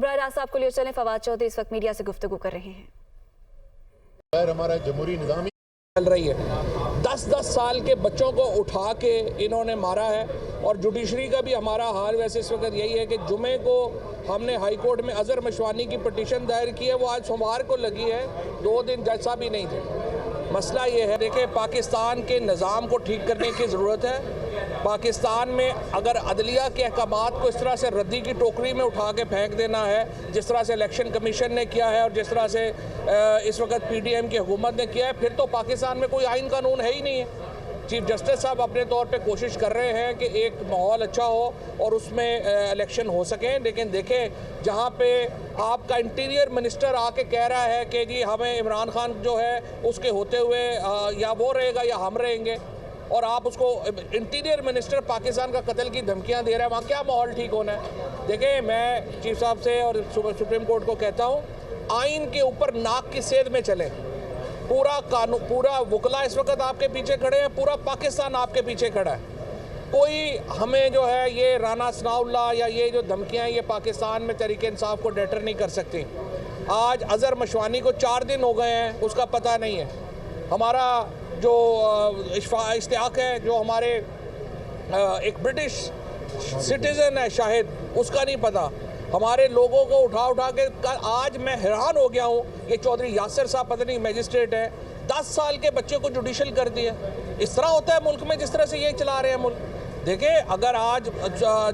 براہ راست آپ کو لیے چلیں، فواد چودھری اس وقت میڈیا سے گفتگو کر رہے ہیں۔ ہمارا جمہوری نظام چل رہی ہے، 10 سال کے بچوں کو اٹھا کے انہوں نے مارا ہے، اور جوڈیشری کا بھی ہمارا حال ویسے اس وقت یہی ہے کہ جمعے کو ہم نے ہائی کورٹ میں اظہر مشوانی کی پٹیشن دائر کی ہے، وہ آج سوموار کو لگی ہے، 2 دن جج صاحب بھی نہیں تھے۔ مسئلہ یہ ہے دیکھیں، پاکستان کے نظام کو ٹھیک کرنے کی ضرورت ہے۔ پاکستان میں اگر عدلیہ کے احکامات کو اس طرح سے ردی کی ٹوکری میں اٹھا کے پھینک دینا ہے، جس طرح سے الیکشن کمیشن نے کیا ہے اور جس طرح سے اس وقت پی ڈی ایم کی حکومت نے کیا ہے، پھر تو پاکستان میں کوئی آئین قانون ہے ہی نہیں ہے۔ چیف جسٹس صاحب اپنے طور پہ کوشش کر رہے ہیں کہ ایک ماحول اچھا ہو اور اس میں الیکشن ہو سکیں، لیکن دیکھیں جہاں پہ آپ کا انٹیریئر منسٹر آ کے کہہ رہا ہے کہ جی ہمیں عمران خان جو ہے اس کے ہوتے ہوئے یا وہ رہے گا یا ہم رہیں گے، اور آپ اس کو انٹیریئر منسٹر پاکستان کا قتل کی دھمکیاں دے رہا ہے، وہاں کیا ماحول ٹھیک ہونا ہے؟ دیکھیں میں چیف صاحب سے اور سپریم کورٹ کو کہتا ہوں، آئین کے اوپر ناک کی سیدھ میں چلیں۔ پورا قانون، پورا وکلا اس وقت آپ کے پیچھے کھڑے ہیں، پورا پاکستان آپ کے پیچھے کھڑا ہے۔ کوئی ہمیں جو ہے یہ رانا ثناء اللہ یا یہ جو دھمکیاں ہیں یہ پاکستان میں تحریک انصاف کو ڈیٹر نہیں کر سکتی۔ آج اظہر مشوانی کو 4 دن ہو گئے ہیں، اس کا پتہ نہیں ہے۔ ہمارا جو اشتیاق ہے، جو ہمارے ایک برٹش سٹیزن ہے شاہد، اس کا نہیں پتہ۔ ہمارے لوگوں کو اٹھا کے آج میں حیران ہو گیا ہوں، یہ چودھری یاسر صاحب پتہ نہیں میجسٹریٹ ہے، 10 سال کے بچے کو جوڈیشل کر دیا۔ اس طرح ہوتا ہے ملک میں جس طرح سے یہ چلا رہے ہیں ملک۔ دیکھیں اگر آج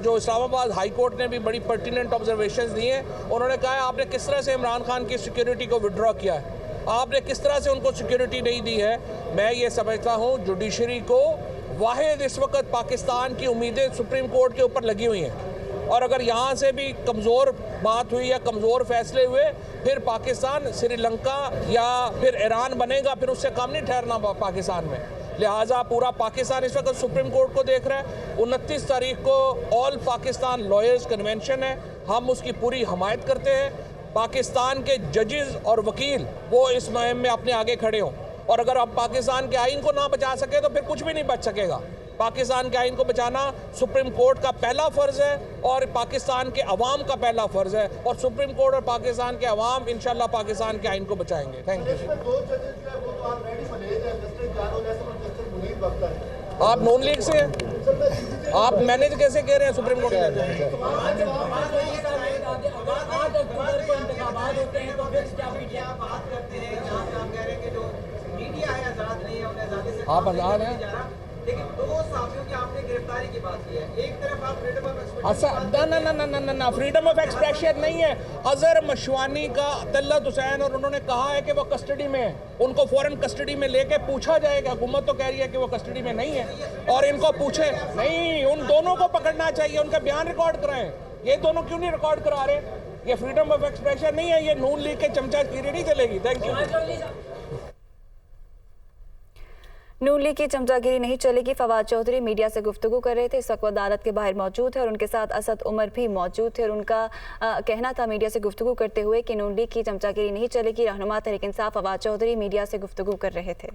جو اسلام آباد ہائی کورٹ نے بھی بڑی پرٹیننٹ آبزرویشنز دی ہیں، انہوں نے کہا ہے آپ نے کس طرح سے عمران خان کی سیکیورٹی کو وڈرا کیا ہے، آپ نے کس طرح سے ان کو سیکیورٹی نہیں دی ہے۔ میں یہ سمجھتا ہوں جوڈیشری کو واحد اس وقت پاکستان کی امیدیں سپریم کورٹ کے اوپر لگی ہوئی ہیں، اور اگر یہاں سے بھی کمزور بات ہوئی یا کمزور فیصلے ہوئے، پھر پاکستان سری لنکا یا پھر ایران بنے گا، پھر اس سے کم نہیں ٹھہرنا پاکستان میں۔ لہٰذا پورا پاکستان اس وقت سپریم کورٹ کو دیکھ رہا ہے۔ 29 تاریخ کو آل پاکستان لائرز کنونشن ہے، ہم اس کی پوری حمایت کرتے ہیں۔ پاکستان کے ججز اور وکیل وہ اس مہم میں اپنے آگے کھڑے ہوں، اور اگر آپ پاکستان کے آئین کو نہ بچا سکے تو پھر کچھ بھی نہیں بچ سکے گا۔ پاکستان کے آئین کو بچانا سپریم کورٹ کا پہلا فرض ہے اور پاکستان کے عوام کا پہلا فرض ہے، اور سپریم کورٹ اور پاکستان کے عوام انشاءاللہ پاکستان کے آئین کو بچائیں گے۔ Thank you. آپ نون لیگ سے ہیں، آپ مینیج کیسے کہہ رہے ہیں سپریم کورٹ میں؟ آپ آزاد ہیں، لیکن 2 صحافیوں کی آپ نے گرفتاری کی بات کی ہے۔ ایک طرف آپ فریڈم آف ایکسپریشن، نہ فریڈم آف ایکسپریشن نہیں ہے۔ اظہر مشوانی کا طلعت حسین، اور انہوں نے کہا ہے کہ وہ کسٹڈی میں ہیں، ان کو فوراً کسٹڈی میں لے کے پوچھا جائے گا۔ حکومت تو کہہ رہی ہے کہ وہ کسٹڈی میں نہیں ہے، اور ان کو پوچھے نہیں، ان دونوں کو پکڑنا چاہیے، ان کا بیان ریکارڈ کرائیں۔ یہ دونوں کیوں نہیں ریکارڈ کرا رہے؟ یہ فریڈم آف ایکسپریشن نہیں ہے، یہ نون لیگ کے چمچہ گیری نہیں چلے گی۔ Thank you. نون لیگ کی چمچہ گیری نہیں چلے گی، فواد چودھری میڈیا سے گفتگو کر رہے تھے، اس وقت عدالت کے باہر موجود ہے، اور ان کے ساتھ اسد عمر بھی موجود تھے، اور ان کا کہنا تھا میڈیا سے گفتگو کرتے ہوئے کہ نون لیگ کی چمچہ گیری نہیں چلے گی۔ رہنما تحریک انصاف فواد چودھری میڈیا سے گفتگو کر رہے تھے۔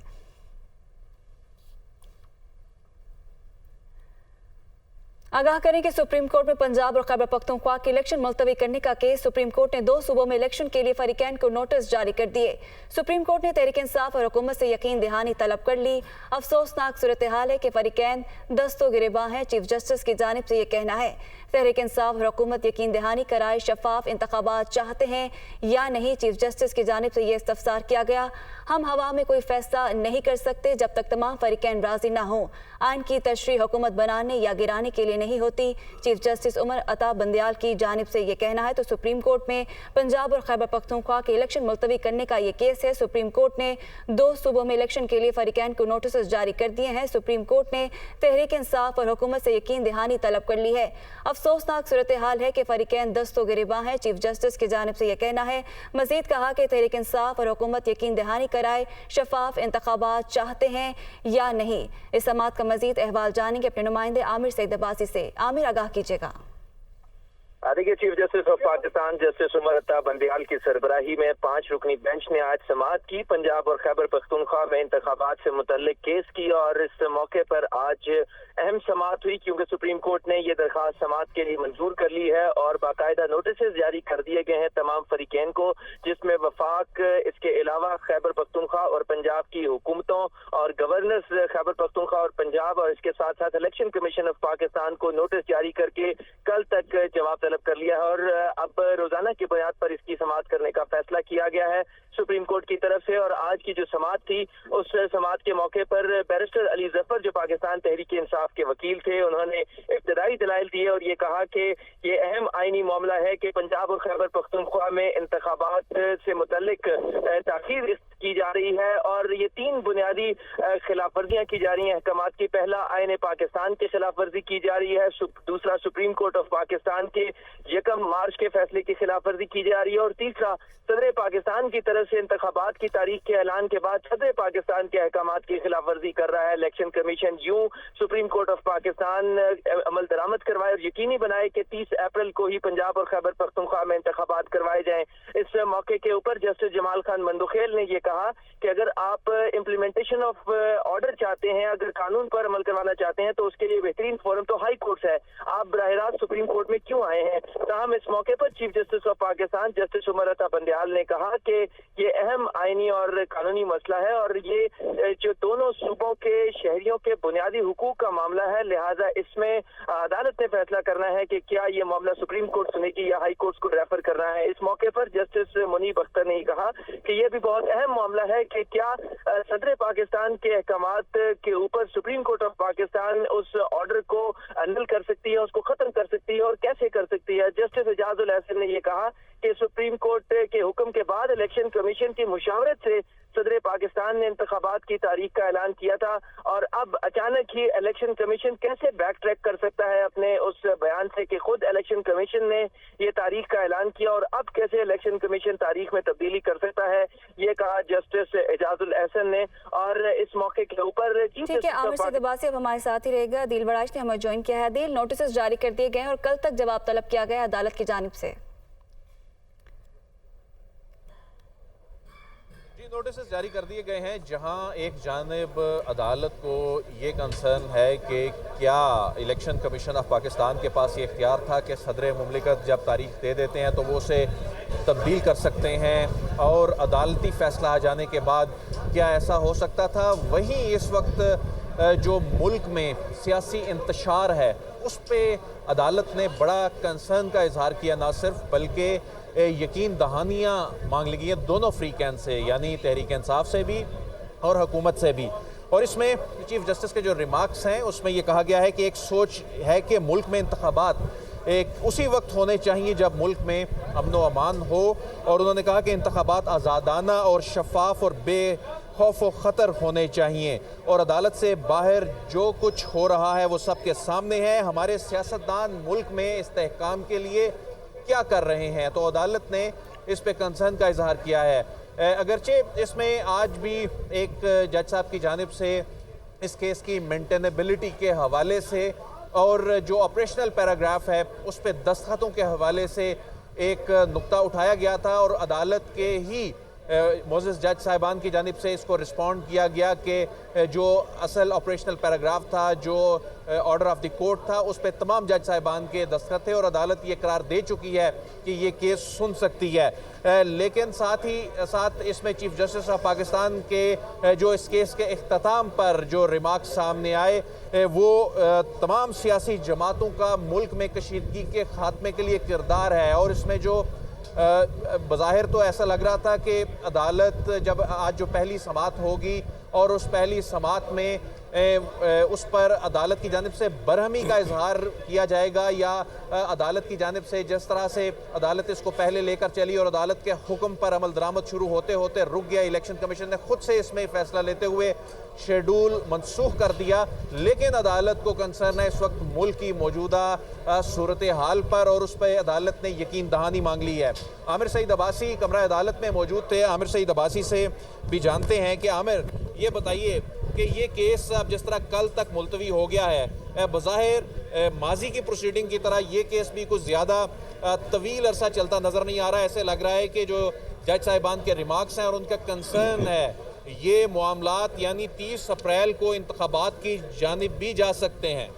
آگاہ کریں کہ سپریم کورٹ میں پنجاب اور خیبر پختونخوا کے الیکشن ملتوی کرنے کا کیس، سپریم کورٹ نے 2 صوبوں میں الیکشن کے لیے فریقین کو نوٹس جاری کر دیے۔ سپریم کورٹ نے تحریک انصاف اور حکومت سے یقین دہانی طلب کر لی۔ افسوسناک صورتحال ہے کہ فریقین دست و گریباں ہیں، چیف جسٹس کی جانب سے یہ کہنا ہے۔ تحریک انصاف اور حکومت یقین دہانی کرائے شفاف انتخابات چاہتے ہیں یا نہیں، چیف جسٹس کی جانب سے یہ استفسار کیا گیا۔ ہم ہوا میں کوئی فیصلہ نہیں کر سکتے جب تک تمام فریقین راضی نہ ہوں۔ آئین کی تشریح حکومت بنانے یا گرانے کے لیے نہیں ہوتی، چیف جسٹس عمر عطا بندیال کی جانب سے یہ کہنا ہے۔ تو سپریم کورٹ میں پنجاب اور خیبر پختونخوا کے الیکشن ملتوی کرنے کا یہ کیس ہے۔ سپریم کورٹ نے 2 صوبوں میں الیکشن کے لیے فریقین کو نوٹسز جاری کر دیے ہیں۔ سپریم کورٹ نے تحریک انصاف اور حکومت سے یقین دہانی طلب کر لی ہے۔ افسوسناک صورتحال ہے کہ فریقین دست و گریباں ہیں، چیف جسٹس کی جانب سے یہ کہنا ہے۔ مزید کہا کہ تحریک انصاف اور حکومت یقین دہانی کرائے شفاف انتخابات چاہتے ہیں یا نہیں۔ اس سماعت کا مزید احوال جانیں گے اپنے نمائندے عامر سعید عباسی سے۔ عامر، آگاہ کیجیے گا۔ देखिए, chief justice of Pakistan justice Umar Ata Bandial की सरबराही में 5 रुकनी बेंच ने आज समाअत की। पंजाब और खैबर पख्तूनख्वा में इंतखाबात से मुतल्लिक केस की और इस मौके पर आज अहम समाअत हुई क्योंकि सुप्रीम कोर्ट ने ये दरखास्त समाअत के लिए मंजूर कर ली है और बाकायदा नोटिस जारी कर दिए गए हैं तमाम फरीकैन को, जिसमें वफाक, इसके अलावा खैबर पख्तूनख्वा और पंजाब की हुकूमतों और गवर्नर्स खैबर पख्तूनख्वा और पंजाब और इसके साथ साथ इलेक्शन कमीशन ऑफ पाकिस्तान को नोटिस जारी करके कल तक जवाब तलब कर लिया है और अब रोजाना की बुनियाद पर इसकी समाअत करने का फैसला किया गया है सुप्रीम कोर्ट की तरफ से। और आज की जो समाअत थी उस समाअत के मौके पर बैरिस्टर अली जफर जो पाकिस्तान तहरीक इंसाफ के वकील थे, उन्होंने इब्तदाई दलाइल दिए और ये कहा कि ये अहम आईनी मामला है कि पंजाब और खैबर पख्तूनख्वा में इंतखाबात से मुतल्लिक ताखीर की जा रही है और ये 3 बुनियादी खिलाफ वर्जियाँ की जा रही हैं अहकामात की। पहला, आईन पाकिस्तान की खिलाफ वर्जी की जा रही है। दूसरा, सुप्रीम कोर्ट ऑफ पाकिस्तान के 1 मार्च के फैसले की खिलाफ वर्जी की जा रही है और तीसरा, सदर पाकिस्तान की तरफ से इंतखाबात की तारीख के ऐलान के बाद सदर पाकिस्तान के अहकामात की खिलाफ वर्जी कर रहा है इलेक्शन कमीशन। यूं सुप्रीम कोर्ट ऑफ पाकिस्तान अमल दरामद करवाए और यकीनी बनाए कि 30 अप्रैल को ही पंजाब और खैबर पख्तूनख्वा में इंतखाबात करवाए जाएं। इस मौके के ऊपर जस्टिस जमाल खान मंदुखेल ने ये कहा कि अगर आप इम्प्लीमेंटेशन ऑफ ऑर्डर चाहते हैं, अगर कानून पर अमल करवाना चाहते हैं तो उसके लिए बेहतरीन फोरम तो हाई कोर्ट है, आप बराह रास्त सुप्रीम कोर्ट में क्यों आए हैं। ताहम इस मौके पर chief justice of Pakistan justice Umar Ata Bandial ने कहा कि ये अहम आईनी और कानूनी मसला है और ये जो दोनों सूबों के शहरियों के बुनियादी हुकूक का मामला है, लिहाजा इसमें अदालत ने फैसला करना है कि क्या ये मामला सुप्रीम कोर्ट सुनेगी या हाई कोर्ट को रेफर करना है। इस मौके पर जस्टिस मुनीब अख्तर ने कहा कि यह भी बहुत अहम मामला है कि क्या सदर पाकिस्तान के अहकामात के ऊपर सुप्रीम कोर्ट ऑफ पाकिस्तान उस ऑर्डर को अनल कर सकती है, उसको खत्म कर सकती है और कैसे कर सकती है। जस्टिस एजाजुल एहसन ने यह कहा कि सुप्रीम कोर्ट के हुक्म के बाद इलेक्शन कमीशन की मुशावरत से सदर पाकिस्तान ने इंतखाबात की तारीख का ऐलान किया था और अब अचानक ही इलेक्शन कमीशन कैसे बैक ट्रैक कर सकता है अपने उस बयान से कि खुद इलेक्शन कमीशन ने ये तारीख का ऐलान किया और अब कैसे इलेक्शन कमीशन तारीख में तब्दीली कर सकता है, ये कहा जस्टिस एजाजुल एहसन ने। और इस मौके के ऊपर ठीक है, आमिर सईद अब्बासी अब हमारे साथ ही रहेगा। दिल बड़ाश ने हमें ज्वाइन किया है। दिल, नोटिस जारी कर दिए गए और कल तक जवाब तलब किया गया अदालत की जानिब से। नोटिस जारी कर दिए गए हैं जहां एक जानिब अदालत को ये कंसर्न है कि क्या इलेक्शन कमीशन ऑफ पाकिस्तान के पास ये इख्तियार था कि सदर मुमलिकत जब तारीख दे देते हैं तो वो उसे तब्दील कर सकते हैं और अदालती फैसला आ जाने के बाद क्या ऐसा हो सकता था। वहीं इस वक्त जो मुल्क में सियासी इंतशार है उस पर अदालत ने बड़ा कंसर्न का इजहार किया, ना सिर्फ बल्कि यकीन दहानियाँ मांग ली गई हैं दोनों फ्रीकैन से, यानी तहरीक इंसाफ से भी और हुकूमत से भी। और इसमें चीफ जस्टिस के जो रिमार्क्स हैं उसमें यह कहा गया है कि एक सोच है कि मुल्क में इंतखाबात एक उसी वक्त होने चाहिए जब मुल्क में अमन व अमान हो और उन्होंने कहा कि इंतखाबात आज़ादाना और शफाफ और बेखौफ व ख़तर होने चाहिए और अदालत से बाहर जो कुछ हो रहा है वो सबके सामने है। हमारे सियासतदान मुल्क में इस्तेहकाम के लिए क्या कर रहे हैं, तो अदालत ने इस पे कंसर्न का इजहार किया है। अगरचे इसमें आज भी एक जज साहब की जानिब से इस केस की मेंटेनेबिलिटी के हवाले से और जो ऑपरेशनल पैराग्राफ है उस पे दस्तखतों के हवाले से एक नुक्ता उठाया गया था और अदालत के ही मोअज़्ज़ज़ जज साहिबान की जानिब से इसको रिस्पॉन्ड किया गया कि जो असल ऑपरेशनल पैराग्राफ था, जो ऑर्डर ऑफ द कोर्ट था, उस पर तमाम जज साहिबान के दस्तखत थे और अदालत ये करार दे चुकी है कि ये केस सुन सकती है। लेकिन साथ ही साथ इसमें चीफ जस्टिस ऑफ पाकिस्तान के जो इस केस के इख्तिताम पर जो रिमार्क्स सामने आए वो तमाम सियासी जमातों का मुल्क में कशीदगी के खात्मे के लिए किरदार है और इसमें जो बज़ाहिर तो ऐसा लग रहा था कि अदालत जब आज जो पहली समाअत होगी और उस पहली समाअत में उस पर अदालत की जानिब से बरहमी का इजहार किया जाएगा या अदालत की जानिब से जिस तरह से अदालत इसको पहले लेकर चली और अदालत के हुक्म पर अमल दरामद शुरू होते होते रुक गया। इलेक्शन कमीशन ने खुद से इसमें फैसला लेते हुए शेड्यूल मनसूख कर दिया, लेकिन अदालत को कंसर्न है इस वक्त मुल्क की मौजूदा सूरत हाल पर और उस पर अदालत ने यकीन दहानी मांग ली है। आमिर सईद अब्बासी कमरा अदालत में मौजूद थे। आमिर सईद अब्बासी से भी जानते हैं कि आमिर ये बताइए کہ یہ کیس اب جس طرح کل تک ملتوی ہو گیا ہے، بظاہر ماضی کی پروسیڈنگ کی طرح یہ کیس بھی کچھ زیادہ طویل عرصہ چلتا نظر نہیں آ رہا ہے۔ ایسے لگ رہا ہے کہ جو جج صاحبان کے ریمارکس ہیں اور ان کا کنسرن ہے، یہ معاملات یعنی 30 اپریل کو انتخابات کی جانب بھی جا سکتے ہیں۔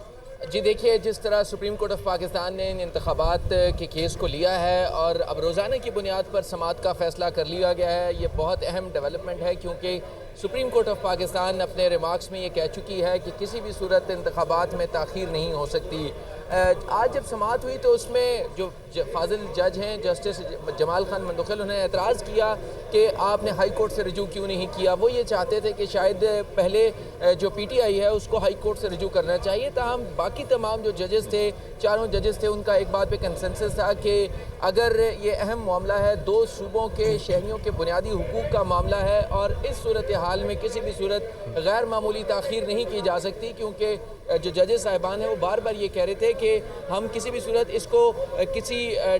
جی دیکھیے، جس طرح سپریم کورٹ آف پاکستان نے ان انتخابات کے کیس کو لیا ہے اور اب روزانہ کی بنیاد پر سماعت کا فیصلہ کر لیا گیا ہے، یہ بہت اہم ڈیولپمنٹ ہے، کیونکہ سپریم کورٹ آف پاکستان اپنے ریمارکس میں یہ کہہ چکی ہے کہ کسی بھی صورت انتخابات میں تاخیر نہیں ہو سکتی۔ آج جب سماعت ہوئی تو اس میں جو فاضل جج ہیں جسٹس جمال خان مندوخیل، انہوں نے اعتراض کیا کہ آپ نے ہائی کورٹ سے رجوع کیوں نہیں کیا۔ وہ یہ چاہتے تھے کہ شاید پہلے جو پی ٹی آئی ہے اس کو ہائی کورٹ سے رجوع کرنا چاہیے، تاہم باقی تمام جو ججز تھے، چاروں ججز تھے، ان کا ایک بات پہ کنسنسس تھا کہ اگر یہ اہم معاملہ ہے، 2 صوبوں کے شہریوں کے بنیادی حقوق کا معاملہ ہے اور اس صورتحال میں کسی بھی صورت غیر معمولی تاخیر نہیں کی جا سکتی، کیونکہ جو ججز صاحبان ہیں وہ بار بار یہ کہہ رہے تھے کہ ہم کسی بھی صورت اس کو کسی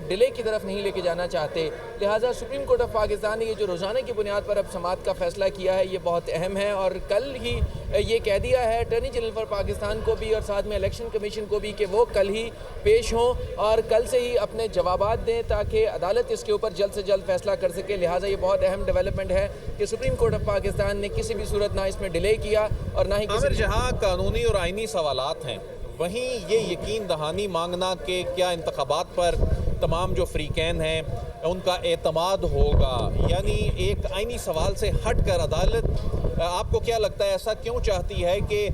ڈیلے کی طرف نہیں لے کے جانا چاہتے۔ لہٰذا سپریم کورٹ آف پاکستان نے یہ جو روزانہ کی بنیاد پر اب سماعت کا فیصلہ کیا ہے، یہ بہت اہم ہے، اور کل ہی یہ کہہ دیا ہے اٹارنی جنرل فار پاکستان کو بھی اور ساتھ میں الیکشن کمیشن کو بھی کہ وہ کل ہی پیش ہوں اور کل سے ہی اپنے جوابات دیں تاکہ عدالت اس کے اوپر جلد سے جلد فیصلہ کر سکے۔ لہٰذا یہ بہت اہم ڈیولپمنٹ ہے کہ سپریم کورٹ آف پاکستان نے کسی بھی صورت نہ اس میں ڈیلے کیا اور نہ ہی کسی جہاں قانونی اور آئینی سوالات ہیں، وہیں یہ یقین دہانی مانگنا کہ کیا انتخابات پر تمام جو فریقین ہیں ان کا اعتماد ہوگا، یعنی ایک آئینی سوال سے ہٹ کر عدالت آپ کو کیا لگتا ہے ایسا کیوں چاہتی ہے کہ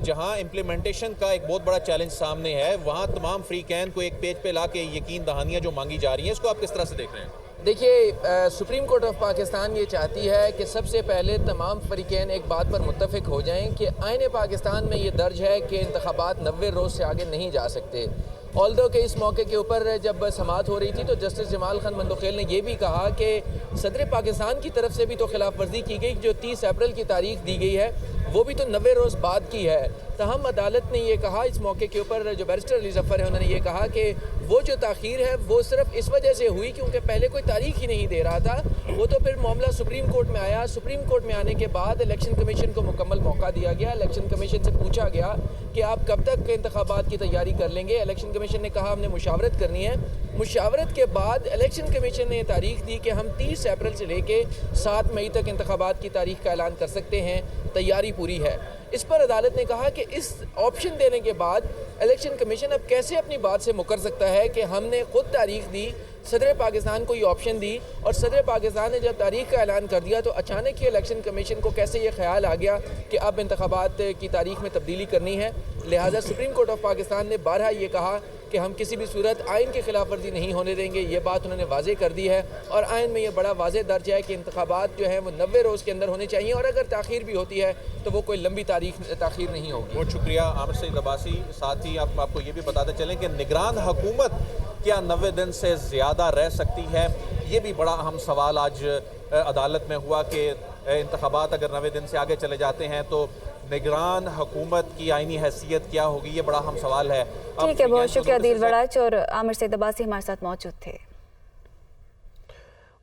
جہاں امپلیمنٹیشن کا ایک بہت بڑا چیلنج سامنے ہے، وہاں تمام فریقین کو ایک پیج پہ لا کے یقین دہانیاں جو مانگی جا رہی ہیں، اس کو آپ کس طرح سے دیکھ رہے ہیں؟ دیکھیے، سپریم کورٹ آف پاکستان یہ چاہتی ہے کہ سب سے پہلے تمام فریقین ایک بات پر متفق ہو جائیں کہ آئین پاکستان میں یہ درج ہے کہ انتخابات 90 روز سے آگے نہیں جا سکتے۔ آلدو کہ اس موقع کے اوپر جب سماعت ہو رہی تھی تو جسٹس جمال خان مندوخیل نے یہ بھی کہا کہ صدر پاکستان کی طرف سے بھی تو خلاف ورزی کی گئی، جو 30 اپریل کی تاریخ دی گئی ہے وہ بھی تو 90 روز بعد کی ہے۔ تاہم عدالت نے یہ کہا اس موقع کے اوپر، جو بیرسٹر علی ظفر ہے انہوں نے یہ کہا کہ وہ جو تاخیر ہے وہ صرف اس وجہ سے ہوئی کیونکہ پہلے کوئی تاریخ ہی نہیں دے رہا تھا، وہ تو پھر معاملہ سپریم کورٹ میں آیا، سپریم کورٹ میں آنے کے بعد الیکشن کمیشن کو مکمل موقع دیا گیا، الیکشن کمیشن سے پوچھا گیا کہ آپ کب تک انتخابات کی تیاری کر لیں گے۔ الیکشن کمیشن نے کہا ہم نے مشاورت کرنی ہے۔ مشاورت کے بعد الیکشن کمیشن نے یہ تاریخ دی کہ ہم 30 اپریل سے لے کے 7 مئی تک انتخابات کی تاریخ کا اعلان کر سکتے ہیں، تیاری پوری ہے۔ اس پر عدالت نے کہا کہ اس آپشن دینے کے بعد الیکشن کمیشن اب کیسے اپنی بات سے مکر سکتا ہے کہ ہم نے خود تاریخ دی، صدر پاکستان کو یہ آپشن دی، اور صدر پاکستان نے جب تاریخ کا اعلان کر دیا تو اچانک ہی الیکشن کمیشن کو کیسے یہ خیال آ گیا کہ اب انتخابات کی تاریخ میں تبدیلی کرنی ہے۔ لہٰذا سپریم کورٹ آف پاکستان نے بارہا یہ کہا کہ ہم کسی بھی صورت آئین کی خلاف ورزی نہیں ہونے دیں گے، یہ بات انہوں نے واضح کر دی ہے، اور آئین میں یہ بڑا واضح درج ہے کہ انتخابات جو ہیں وہ 90 روز کے اندر ہونے چاہیے، اور اگر تاخیر بھی ہوتی ہے تو وہ کوئی لمبی تاخیر نہیں ہوگی۔ بہت شکریہ عامر سعید عباسی۔ ساتھ ہی آپ کو یہ بھی بتاتے چلیں کہ نگران حکومت کیا 90 دن سے زیادہ رہ سکتی ہے؟ یہ بھی بڑا اہم سوال آج عدالت میں ہوا کہ انتخابات اگر 90 دن سے آگے چلے جاتے ہیں تو نگران حکومت کی آئینی حیثیت کیا ہوگی؟ یہ بڑا اہم سوال ہے۔ ٹھیک ہے، بہت شکریہ عدیل وڑاچ اور عامر سعید عباسی ہمارے ساتھ موجود تھے۔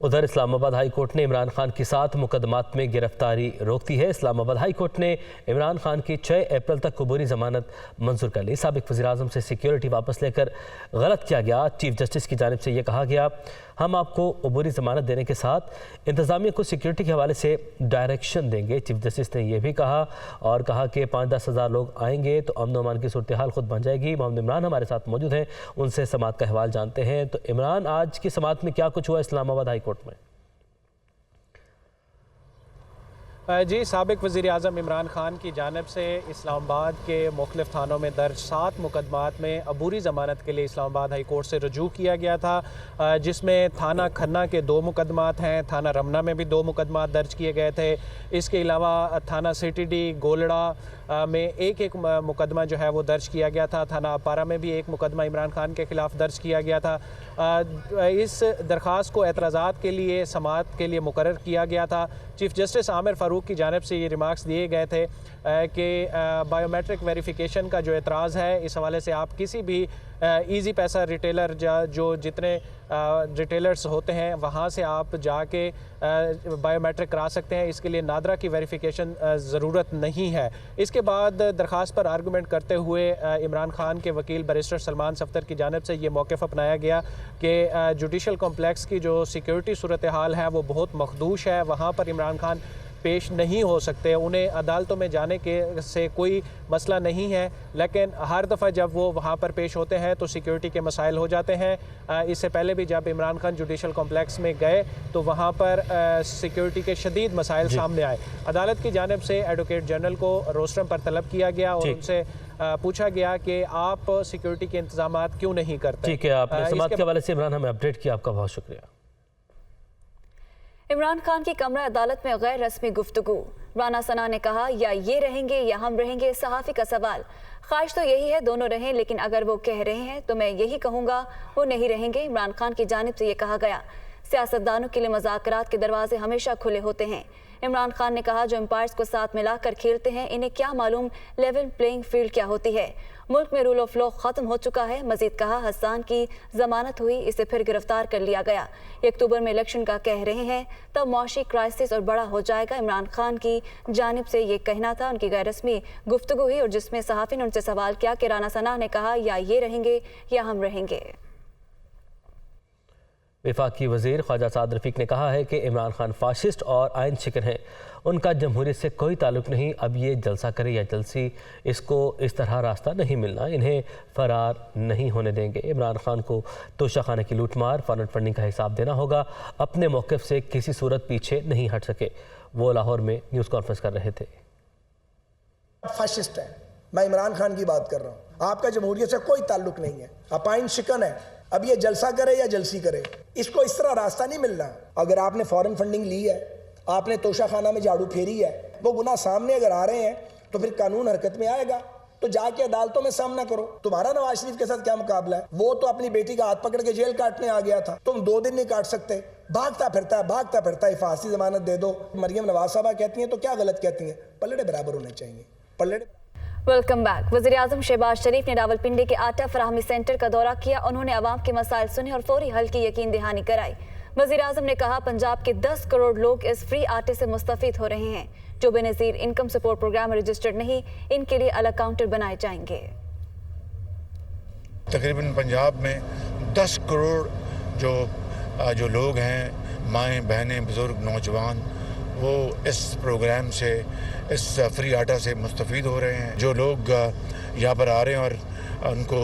ادھر اسلام آباد ہائی کورٹ نے عمران خان کے ساتھ مقدمات میں گرفتاری روک دی ہے۔ اسلام آباد ہائی کورٹ نے عمران خان کی 6 اپریل تک عبوری ضمانت منظور کر لی۔ سابق وزیراعظم سے سیکیورٹی واپس لے کر غلط کیا گیا۔ چیف جسٹس کی جانب سے یہ کہا گیا ہم آپ کو عبوری ضمانت دینے کے ساتھ انتظامیہ کو سیکیورٹی کے حوالے سے ڈائریکشن دیں گے۔ چیف جسٹس نے یہ بھی کہا اور کہا کہ 5-10 ہزار لوگ آئیں گے تو امن و امان کی صورتحال خود بن جائے گی۔ محمد عمران ہمارے ساتھ موجود ہیں، ان سے سماعت کا احوال جانتے ہیں۔ تو عمران، آج کی سماعت میں کیا کچھ ہوا اسلام آباد ہائی کورٹ میں؟ جی، سابق وزیر اعظم عمران خان کی جانب سے اسلام آباد کے مختلف تھانوں میں درج 7 مقدمات میں عبوری ضمانت کے لیے اسلام آباد ہائی کورٹ سے رجوع کیا گیا تھا، جس میں تھانہ کھنہ کے 2 مقدمات ہیں، تھانہ رمنہ میں بھی 2 مقدمات درج کیے گئے تھے۔ اس کے علاوہ تھانہ سٹی ڈی گولڑا میں ایک مقدمہ جو ہے وہ درج کیا گیا تھا، تھانہ اپارہ میں بھی ایک مقدمہ عمران خان کے خلاف درج کیا گیا تھا۔ اس درخواست کو اعتراضات کے لیے سماعت کے لیے مقرر کیا گیا تھا۔ چیف جسٹس عامر فاروق मखलूक की जानिब से ये रिमार्क्स दिए गए थे कि बायोमेट्रिक वेरिफिकेशन का जो एतराज़ है, इस हवाले से आप किसी भी ईजी पैसा रिटेलर जो जितने रिटेलर्स होते हैं वहाँ से आप जाके बायोमेट्रिक करा सकते हैं। इसके लिए नादरा की वेरिफिकेशन ज़रूरत नहीं है। इसके बाद दरख्वास्त पर आर्गूमेंट करते हुए इमरान खान के वकील बैरिस्टर सलमान सफ्दर की जानिब से ये मौक़िफ़ अपनाया गया कि जुडिशल कॉम्प्लेक्स की जो सिक्योरिटी सूरत हाल है वो बहुत मखदूश है, वहाँ पर इमरान खान पेश नहीं हो सकते, उन्हें अदालतों में जाने के से कोई मसला नहीं है, लेकिन हर दफ़ा जब वो वहाँ पर पेश होते हैं तो सिक्योरिटी के मसाइल हो जाते हैं। इससे पहले भी जब इमरान खान जुडिशल कॉम्प्लेक्स में गए तो वहाँ पर सिक्योरिटी के शदीद मसाइल सामने आए। अदालत की जानिब से एडवोकेट जनरल को रोस्टरम पर तलब किया गया और उनसे पूछा गया कि आप सिक्योरिटी के इंतजाम क्यों नहीं करते। ठीक है, आपने समाअत के हवाले से इमरान हमें अपडेट किया, आपका बहुत शुक्रिया। इमरान खान की कमरा अदालत में गैर रस्मी गुफ्तगू, राना सना ने कहा या ये रहेंगे या हम रहेंगे, सहाफ़ी का सवाल। ख्वाहिश तो यही है दोनों रहें, लेकिन अगर वो कह रहे हैं तो मैं यही कहूँगा वो नहीं रहेंगे, इमरान खान की जानिब से ये कहा गया। सियासतदानों के लिए मुज़ाकरात के दरवाजे हमेशा खुले होते हैं। इमरान खान ने कहा जो एम्पायर्स को साथ मिलाकर खेलते हैं इन्हें क्या मालूम लेवल प्लेइंग फील्ड क्या होती है। मुल्क में रूल ऑफ लॉ खत्म हो चुका है। मजीद कहा हसन की जमानत हुई, इसे फिर गिरफ्तार कर लिया गया। ये अक्टूबर में इलेक्शन का कह रहे हैं, तब मुआशी क्राइसिस और बड़ा हो जाएगा। इमरान खान की जानिब से ये कहना था। उनकी गैर रस्मी गुफ्तगू हुई और जिसमें सहाफ़ी ने उनसे सवाल किया कि राना सना ने कहा या ये रहेंगे या हम रहेंगे। वफाकी वज़ीर ख्वाजा साद रफ़ीक ने कहा है कि इमरान खान फाशिस्ट और आइन शिकन हैं, उनका जमहूरियत से कोई ताल्लुक़ नहीं। अब ये जलसा करे या जलसी, इसको इस तरह रास्ता नहीं मिलना, इन्हें फ़रार नहीं होने देंगे। इमरान खान को तोशाखाने की लूटमार, फॉरेन फंडिंग का हिसाब देना होगा। अपने मौक़िफ़ से किसी सूरत पीछे नहीं हट सके। वो लाहौर में न्यूज़ कॉन्फ्रेंस कर रहे थे। फाशिस्ट है, मैं इमरान खान की बात कर रहा हूँ। आपका जमहूरियत से कोई ताल्लुक़ नहीं है, आप आइन शिकन है। अब ये जलसा करे या जलसी करे, इसको इस तरह रास्ता नहीं मिलना। अगर आपने फॉरेन फंडिंग ली है, आपने तोशाखाना में झाड़ू फेरी है, वो गुनाह सामने अगर आ रहे हैं तो फिर कानून हरकत में आएगा, तो जाके अदालतों में सामना करो। तुम्हारा नवाज शरीफ के साथ क्या मुकाबला है? वो तो अपनी बेटी का हाथ पकड़ के जेल काटने आ गया था, तुम 2 दिन नहीं काट सकते। भागता फिरता है, फांसी जमानत दे दो। मरियम नवाज साहबा कहती हैं तो क्या गलत कहती हैं? पलड़े बराबर होने चाहिए, पलड़े। Welcome back. वज़ीर-ए-आज़म शहबाज शरीफ ने रावलपिंडी के आटा फराहमी सेंटर का दौरा किया। उन्होंने अवाम के मसाइल सुने और फौरी हल की यकीन दहानी कराई। वज़ीर-ए-आज़म ने कहा पंजाब के 10 करोड़ लोग इस फ्री आटे से मुस्तफ़ीद हो रहे हैं। जो बेनज़ीर इनकम सपोर्ट प्रोग्राम में रजिस्टर्ड नहीं, इनके लिए अलग काउंटर बनाए जाएंगे। तकरीबन पंजाब में 10 करोड़ जो लोग हैं, माएँ बहनें बुज़ुर्ग नौजवान, वो इस प्रोग्राम से, इस फ्री आटा से मुस्तफ़ीद हो रहे हैं। जो लोग यहाँ पर आ रहे हैं और उनको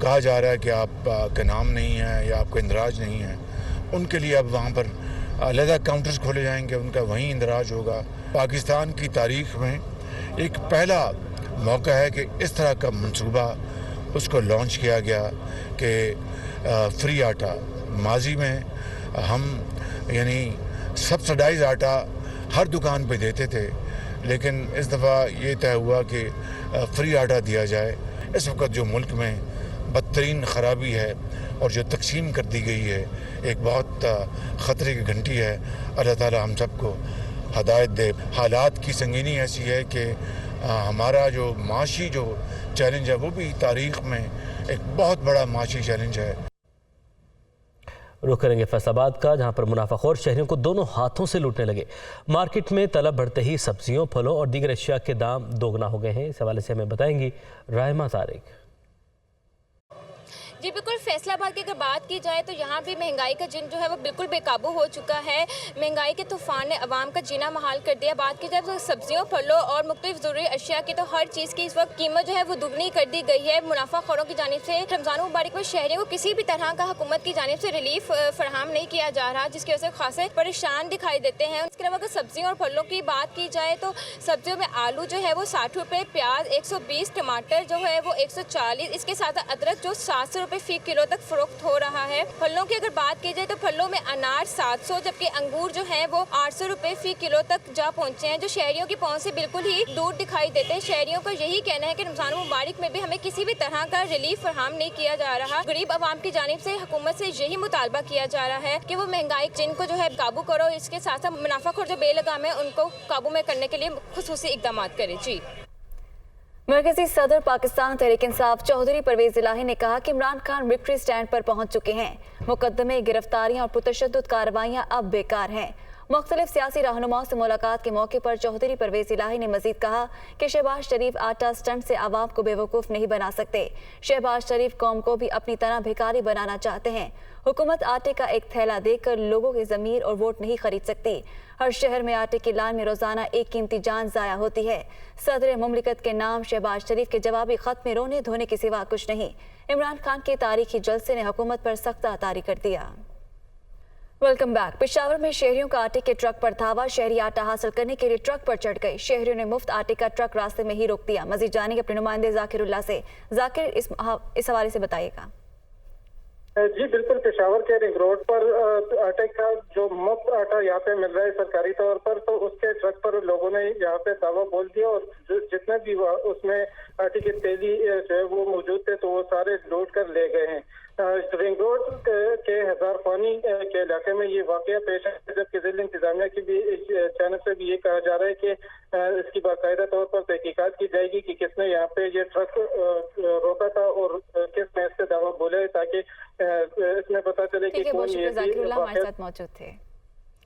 कहा जा रहा है कि आपका नाम नहीं है या आपका इंदराज नहीं है, उनके लिए अब वहाँ पर अलग काउंटर्स खोले जाएंगे, उनका वहीं इंदराज होगा। पाकिस्तान की तारीख़ में एक पहला मौका है कि इस तरह का मंसूबा उसको लॉन्च किया गया कि फ्री आटा। माजी में हम यानी सब्सिडाइज आटा हर दुकान पे देते थे, लेकिन इस दफ़ा ये तय हुआ कि फ्री आटा दिया जाए। इस वक्त जो मुल्क में बदतरीन ख़राबी है और जो तकसीम कर दी गई है, एक बहुत ख़तरे की घंटी है। अल्लाह ताला हम सबको हदायत दे। हालात की संगीनी ऐसी है कि हमारा जो माशी जो चैलेंज है वो भी तारीख़ में एक बहुत बड़ा माशी चैलेंज है। रुख करेंगे फैसलाबाद का, जहां पर मुनाफाखोर शहरियों को दोनों हाथों से लूटने लगे। मार्केट में तलब बढ़ते ही सब्जियों, फलों और दीगर अशिया के दाम दोगुना हो गए हैं। इस हवाले से हमें बताएंगी राहिमा तारिक। जी बिल्कुल, फैसलाबाद की अगर बात की जाए तो यहाँ भी महंगाई का जिन जो है वो बिल्कुल बेकाबू हो चुका है। महंगाई के तूफान ने आवाम का जीना महाल कर दिया। बात की जाए तो सब्जियों, फलों और मुख्तलिफ ज़रूरी अशिया की तो हर चीज़ की इस वक्त कीमत जो है वो दुगनी कर दी गई है। मुनाफाखोरों की जानिब से रमज़ान मुबारक में शहरियों को किसी भी तरह का हुकूमत की जानिब से रिलीफ फराहम नहीं किया जा रहा, जिसकी वजह से खासे परेशान दिखाई देते हैं। इसके अलावा अगर सब्जियों और फलों की बात की जाए तो सब्जियों में आलू जो है वो 60 रुपये, प्याज 120, टमाटर जो है वो 140, इसके साथ अदरक जो 700 रुपये फ़ी किलो तक फरोख्त हो रहा है। फलों की अगर बात की जाए तो फलों में अनार 700 जबकि अंगूर जो है वो 800 रुपए फी किलो तक जा पहुंचे हैं, जो शहरियों की पहुंच से बिल्कुल ही दूर दिखाई देते हैं। शहरियों का यही कहना है कि रमजान मुबारक में भी हमें किसी भी तरह का रिलीफ फराहम नहीं किया जा रहा। गरीब आवाम की जानिब से हुकूमत से यही मुतालबा किया जा रहा है कि वो महंगाई जिनको जो है काबू करो, इसके साथ साथ मुनाफाखोर जो बेलगाम है उनको काबू में करने के लिए खुसूसी इक़दाम करे। जी, मरकजी सदर पाकिस्तान तहरीक इंसाफ चौधरी परवेज इलाही ने कहा कि इमरान खान विक्ट्री स्टैंड पर पहुंच चुके हैं। मुकदमे, गिरफ्तारियां और पुरतशद्दुद कार्रवाइयां अब बेकार हैं। मुख्तलिफ सियासी रहनुमाओं से मुलाकात के मौके पर चौधरी परवेज इलाही ने मजीद कहा कि शहबाज शरीफ आटा स्टंट से आवाम को बेवकूफ़ नहीं बना सकते। शहबाज शरीफ कौम को भी अपनी तरह भिखारी बनाना चाहते हैं। हुकूमत आटे का एक थैला देकर लोगों के ज़मीर और वोट नहीं खरीद सकती। हर शहर में आटे की लाइन में रोजाना एक कीमती जान ज़ाया होती है। सदर मुमलिकत के नाम शहबाज शरीफ के जवाबी खत में रोने धोने के सिवा कुछ नहीं। इमरान खान के तारीखी जलसे ने हुकूमत पर सख्त तारी कर दिया। Welcome back. पेशावर में शहरियों का आटे के ट्रक पर धावा। शहरी आटा हासिल करने के लिए ट्रक पर चढ़ गए। शहरियों ने मुफ्त आटे का ट्रक रास्ते में ही रोक दिया। मजीद जानेंगे अपने नुमाइंदे जाकिरुल्लाह से। जाकिर, इस हवाले से बताइएगा। जी बिल्कुल, पेशावर के रिंग रोड पर आटे का जो मुफ्त आटा यहाँ पे मिल रहा है सरकारी तौर पर, तो उसके ट्रक पर लोगों ने यहाँ पे दावा बोल दिया और जितने भी उसमें आटे की तेली जो है वो मौजूद थे तो वो सारे लूट कर ले गए हैं। रिंग रोड के हजार पानी के इलाके में ये वाकया पेश है, जबकि जिला इंतजामिया की भी जानिब से भी ये कहा जा रहा है कि इसकी बाकायदा तौर पर तहकीकात की जाएगी कि किसने यहाँ पे ये ट्रक रोका था और किसने इससे दावा बोले, ताकि इसमें पता चले कि कौन ये हमारे साथ मौजूद थे।